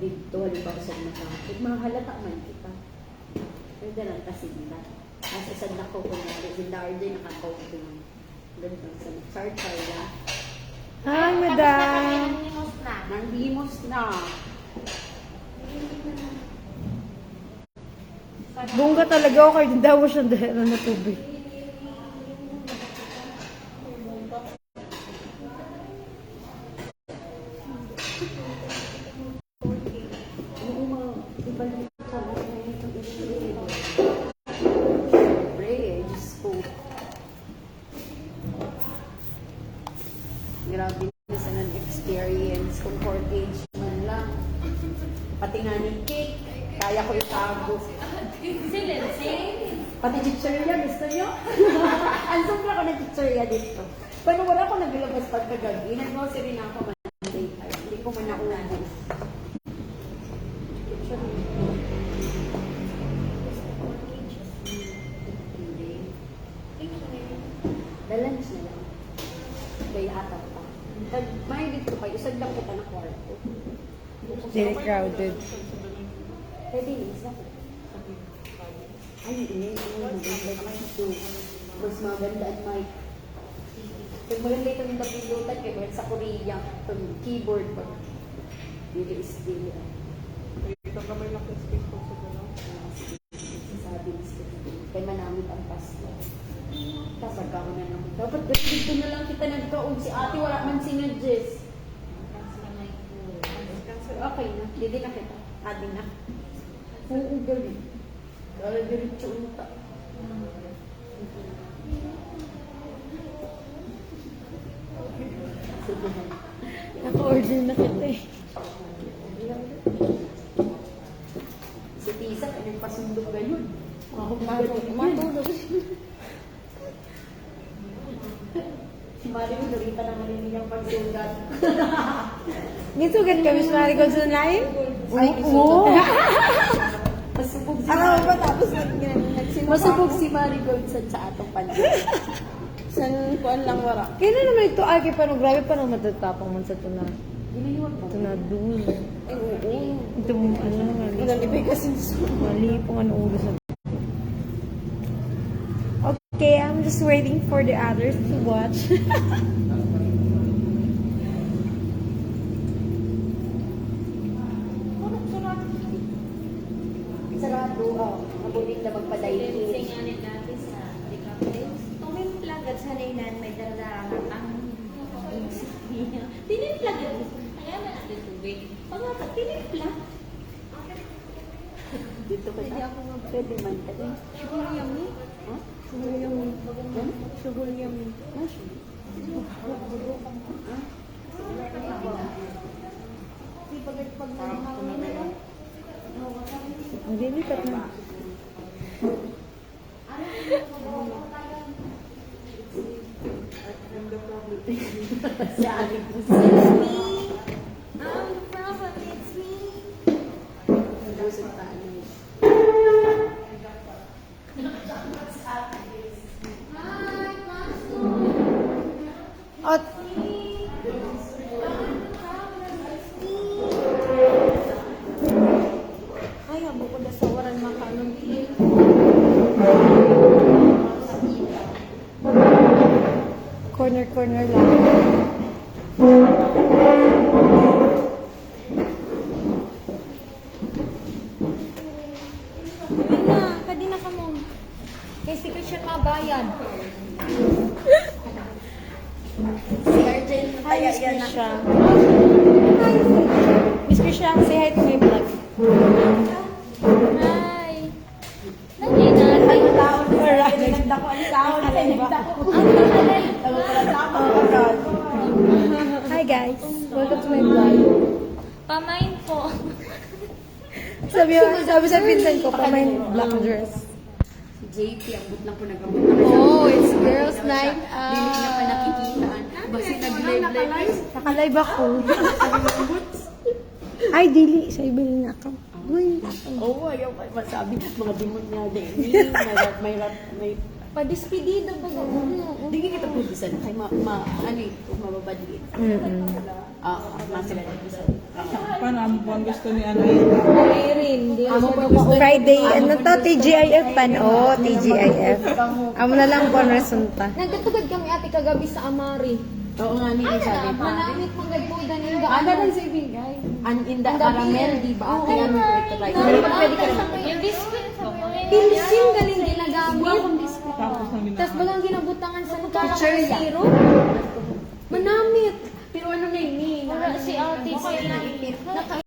Dito, halimbawa sa nakakit. Mga halata man kita. Pero dalang kasinda. Nasa sad na ko, kunyari, si Dardy nakakaw ko lang. Ganito sa char-char na. Hi, madam. Nanglimos na. Bungga talaga ako kayo. Daw siya dahil na tubig. Grabe na sa non-experience. Kung 4th age man lang. Pati nga ni cake, kaya ko itago. Pati chichirya, gusto nyo? Ang sobra ko ng chichirya dito. Pero wala ko naglabas pagkagabi. Nag-grocery na ako Monday. Hindi ko man naubos. Lunch na lang. Kaya atap pa. Pag may dito kayo, usag lang kita na kwarto. Very crowded. Pwede isa ko. Ay, maganda ito. Mas maganda at mic. Pag maganda ito ng napilutan, kaya maganda sa Korea, pag keyboard, pag dili is dili. Ito ka may laki space po sa gano'n. Sabi is kaya manamit ang pasto. Tapos ako na naman. Dapat dito na lang kita nagkaon. Si ate wala man sinadjust. Okay na. Hindi na kita. Ate na. Oo, galing. Kala diretso unta. Naka-order na kita eh. Si Tisa, nagpasundok na yun. Matulog. Si Mario, narita na marinig niyang pagsugat. Nisugat kami sa Marigold online? Ay, Oo. Masubog si Ano ba tapos Masubog nagsinubog? si Marigold sa atong pansin. San kuan lang wara. Kaya naman ito ay kay paano grabe pa nang matatapang man sa tuna. Ginayuan mo. Tunadul. Ay, oo. Ito mo ano mali. Nalibay kasi Mali po nga ulo sa. Okay, I'm just waiting for the others to watch. Sarado, mabuting na magpadayin. Singanin natin sa Decapres. Tumimplag at sanaynan may daradaran ang tinimplag at kaya man natin tubig. Pagkakot, tinimplag. Dito ka na. Pwede man ka din. Siguro yummy. Ha? Siguro yummy. Siguro yummy. Ang dilipat na. Si Aling Pusi. I'm proud, it's me. Ang lusog tayo. At Ay, abo ko na sa waran makanon. corner lang. Uy na, kadi na ka mo. Kay secret siya mabayan. Si Arjen, Hi, kaya Miss yan na. Krisha. Miss Krisha, say hi to my vlog. Hi. Nandito na. Ay, tao na sa pinagda ko ang tao na pinagda ko. Tawag ko lang tao agad. Hi guys, welcome to my vlog. Pamain po. Sabi sa pinsan ko, pa my black dress. JP, abot lang po nag-abot. Oh, it's girls night Dili na pa nakikitaan. Basta nag-live. Naka-live ako. Ay, dili. Sa ibili na ako. Uy. Oo, ayaw pa masabi. Mga dimot nga din. May Padispedido ba? Hindi kita pulisan. Ay, ano eh, kung mababadlin. Mm-mm. Oo, mas sila dito sa. Paano ang buwan gusto ni ano? Irene, hindi Amo ako pa gusto. Friday, ano to? TGIF pan? Oo, TGIF. Amo na lang po ang resulta. Nagkatugad kami ate kagabi sa Amari. Oo nga, ni sabi pa. Manamit magagpudan yung Ano daan. rin saving guys? In the caramel, di ba? Ate, ano ko ito like. Pwede ka rin. Yung biscuit. Pilsin galing ginagamit. Tapos ang Tapos bagang ginabutangan sa caramel Teacher yan. syrup. Manamit. Pero ano na yun? Wala si ate.